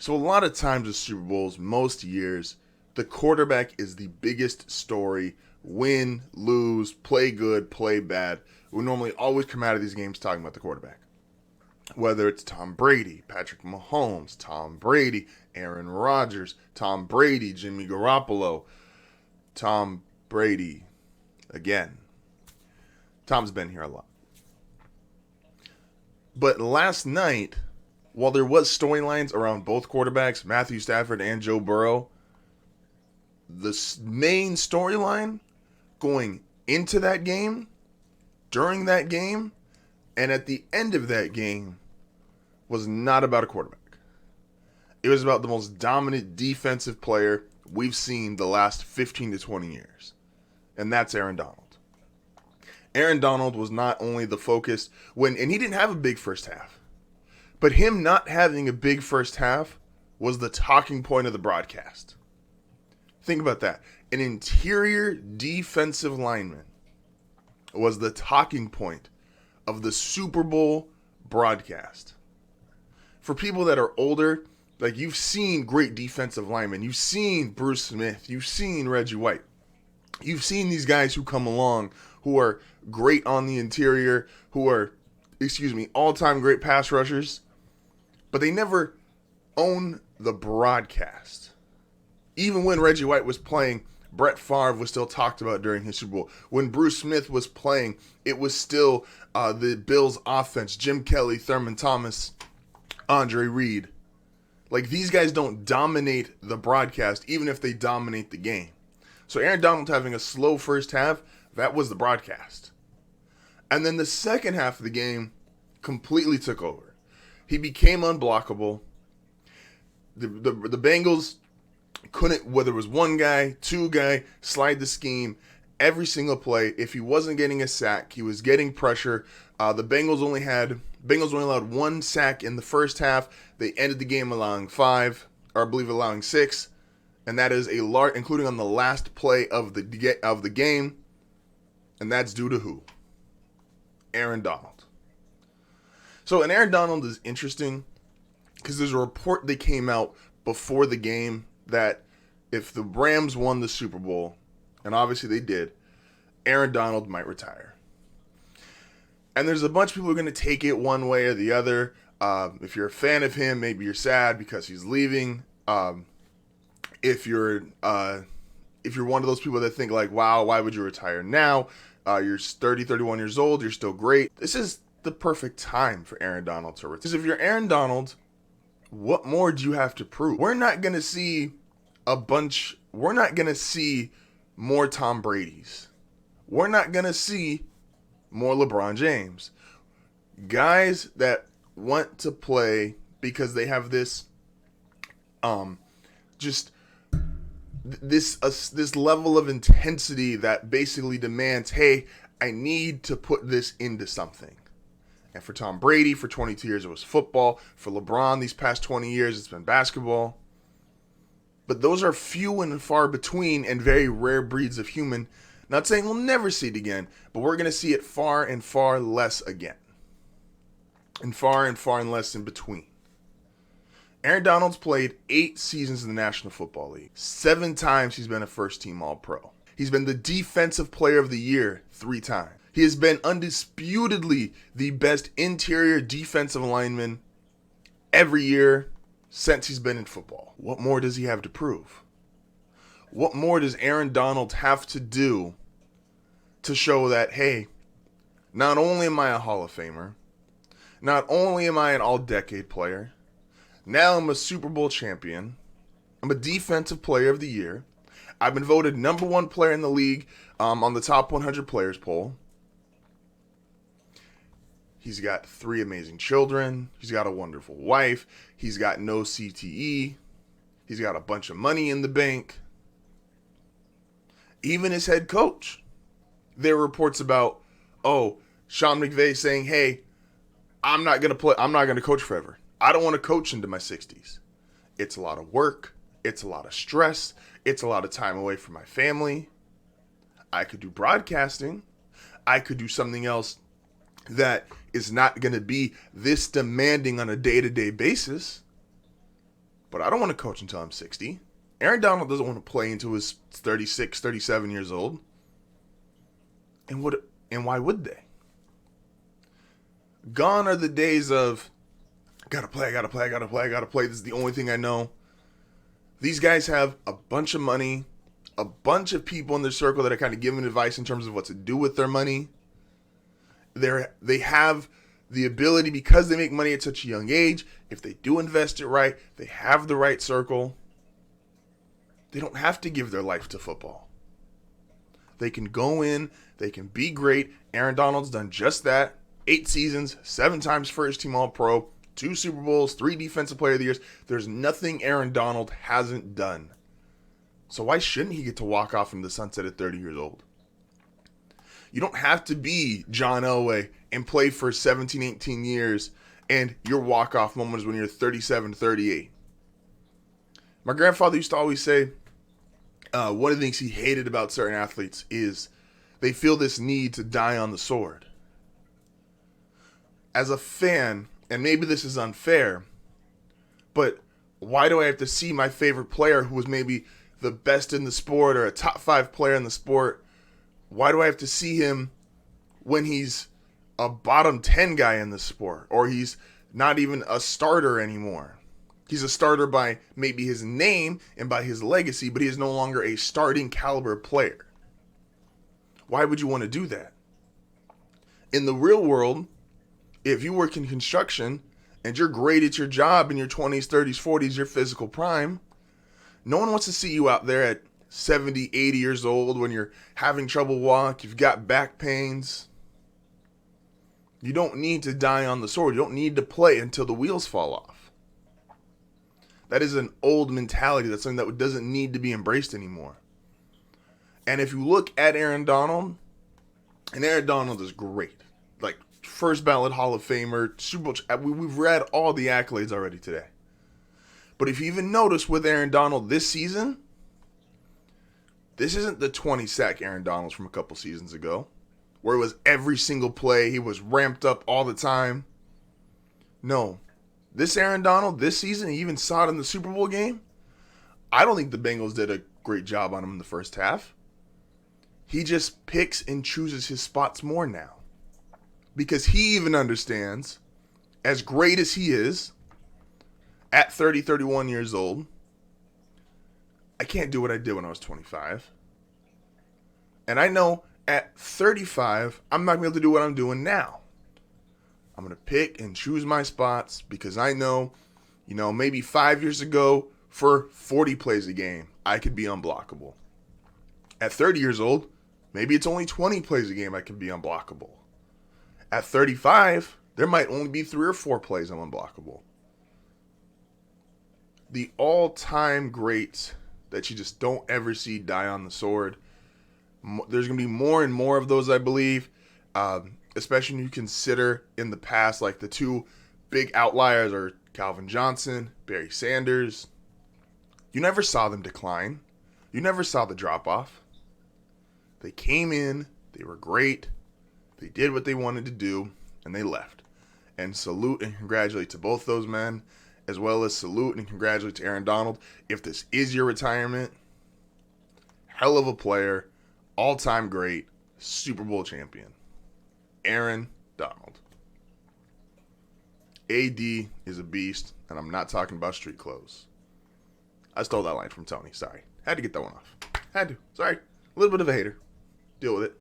So a lot of times with Super Bowls, most years, the quarterback is the biggest story. Win, lose, play good, play bad. We normally always come out of these games talking about the quarterback. Whether it's Tom Brady, Patrick Mahomes, Tom Brady, Aaron Rodgers, Tom Brady, Jimmy Garoppolo, Tom Brady again. Tom's been here a lot. But last night, while there was storylines around both quarterbacks, Matthew Stafford and Joe Burrow, the main storyline going into that game, during that game, and at the end of that game was not about a quarterback. It was about the most dominant defensive player we've seen the last 15 to 20 years. And that's Aaron Donald. Aaron Donald was not only the focus and he didn't have a big first half, but him not having a big first half was the talking point of the broadcast. Think about that. An interior defensive lineman was the talking point of the Super Bowl broadcast. For people that are older, like you've seen great defensive linemen, you've seen Bruce Smith, you've seen Reggie White, you've seen these guys who come along who are great on the interior, who are, all-time great pass rushers, but they never own the broadcast. Even when Reggie White was playing, Brett Favre was still talked about during his Super Bowl. When Bruce Smith was playing, it was still the Bills' offense. Jim Kelly, Thurman Thomas, Andre Reed. Like, these guys don't dominate the broadcast, even if they dominate the game. So Aaron Donald having a slow first half, that was the broadcast. And then the second half of the game completely took over. He became unblockable. The Bengals couldn't, whether it was one guy, two guy, slide the scheme every single play. If he wasn't getting a sack, he was getting pressure. The Bengals only allowed one sack in the first half. They ended the game allowing 5, or I believe allowing 6, and that is a large, including on the last play of the game, and that's due to who? Aaron Donald. So, and Aaron Donald is interesting because there's a report that came out before the game that if the Rams won the Super Bowl, and obviously they did, Aaron Donald might retire. And there's a bunch of people who are going to take it one way or the other. If you're a fan of him, maybe you're sad because he's leaving. If you're one of those people that think like, wow, why would you retire now? You're 30, 31 years old. You're still great. This is the perfect time for Aaron Donald to retire. Because if you're Aaron Donald, what more do you have to prove? We're not going to see more Tom Brady's. We're not going to see more LeBron James. Guys that want to play because they have this this level of intensity that basically demands, hey, I need to put this into something. And for Tom Brady, for 22 years, it was football. For LeBron, these past 20 years, it's been basketball. But those are few and far between and very rare breeds of human. Not saying we'll never see it again, but we're going to see it far and far less again. And far and less in between. Aaron Donald's played 8 seasons in the National Football League. 7 times he's been a first-team All-Pro. He's been the Defensive Player of the Year 3 times. He has been undisputedly the best interior defensive lineman every year since he's been in football. What more does he have to prove? What more does Aaron Donald have to do to show that, hey, not only am I a Hall of Famer, not only am I an all-decade player, now I'm a Super Bowl champion, I'm a Defensive Player of the Year, I've been voted number 1 player in the league on the top 100 players poll. He's got 3 amazing children. He's got a wonderful wife. He's got no CTE. He's got a bunch of money in the bank. Even his head coach. There are reports about, Sean McVay saying, hey, I'm not going to coach forever. I don't want to coach into my 60s. It's a lot of work. It's a lot of stress. It's a lot of time away from my family. I could do broadcasting. I could do something else that is not going to be this demanding on a day-to-day basis. but I don't want to coach until I'm 60. Aaron Donald doesn't want to play until he's 36, 37 years old. And why would they? Gone are the days of, gotta play. This is the only thing I know. These guys have a bunch of money, a bunch of people in their circle that are kind of giving advice in terms of what to do with their money. They have the ability, because they make money at such a young age, if they do invest it right, they have the right circle. They don't have to give their life to football. They can go in, they can be great. Aaron Donald's done just that. 8 seasons, 7 times first team All-Pro, 2 Super Bowls, 3 Defensive Player of the Years. There's nothing Aaron Donald hasn't done. So why shouldn't he get to walk off into the sunset at 30 years old? You don't have to be John Elway and play for 17, 18 years and your walk-off moment is when you're 37, 38. My grandfather used to always say, one of the things he hated about certain athletes is they feel this need to die on the sword. As a fan, and maybe this is unfair, but why do I have to see my favorite player who was maybe the best in the sport or a top 5 player in the sport? Why do I have to see him when he's a bottom 10 guy in the sport, or he's not even a starter anymore? He's a starter by maybe his name and by his legacy, but he is no longer a starting caliber player. Why would you want to do that? In the real world, if you work in construction and you're great at your job in your 20s, 30s, 40s, your physical prime, no one wants to see you out there at 70, 80 years old when you're having trouble walk, you've got back pains. You don't need to die on the sword. You don't need to play until the wheels fall off. That is an old mentality. That's something that doesn't need to be embraced anymore. And if you look at Aaron Donald, and Aaron Donald is great. Like, first ballot Hall of Famer, Super Bowl. We've read all the accolades already today. But if you even notice with Aaron Donald this season, this isn't the 20-sack Aaron Donalds from a couple seasons ago, where it was every single play, he was ramped up all the time. No. This Aaron Donald, this season, you even saw it in the Super Bowl game. I don't think the Bengals did a great job on him in the first half. He just picks and chooses his spots more now. Because he even understands, as great as he is, at 30, 31 years old, I can't do what I did when I was 25. And I know at 35, I'm not going to be able to do what I'm doing now. I'm going to pick and choose my spots because I know, maybe 5 years ago, for 40 plays a game, I could be unblockable. At 30 years old, maybe it's only 20 plays a game I can be unblockable. At 35, there might only be 3 or 4 plays I'm unblockable. The all-time greats that you just don't ever see die on the sword. There's going to be more and more of those, I believe, especially when you consider in the past, like the 2 big outliers are Calvin Johnson, Barry Sanders. You never saw them decline. You never saw the drop-off. They came in, they were great, they did what they wanted to do, and they left. And salute and congratulate to both those men, as well as salute and congratulate to Aaron Donald. If this is your retirement, hell of a player, all-time great, Super Bowl champion, Aaron Donald. AD is a beast, and I'm not talking about street clothes. I stole that line from Tony, sorry. Had to get that one off. Had to, sorry. A little bit of a hater. Deal with it.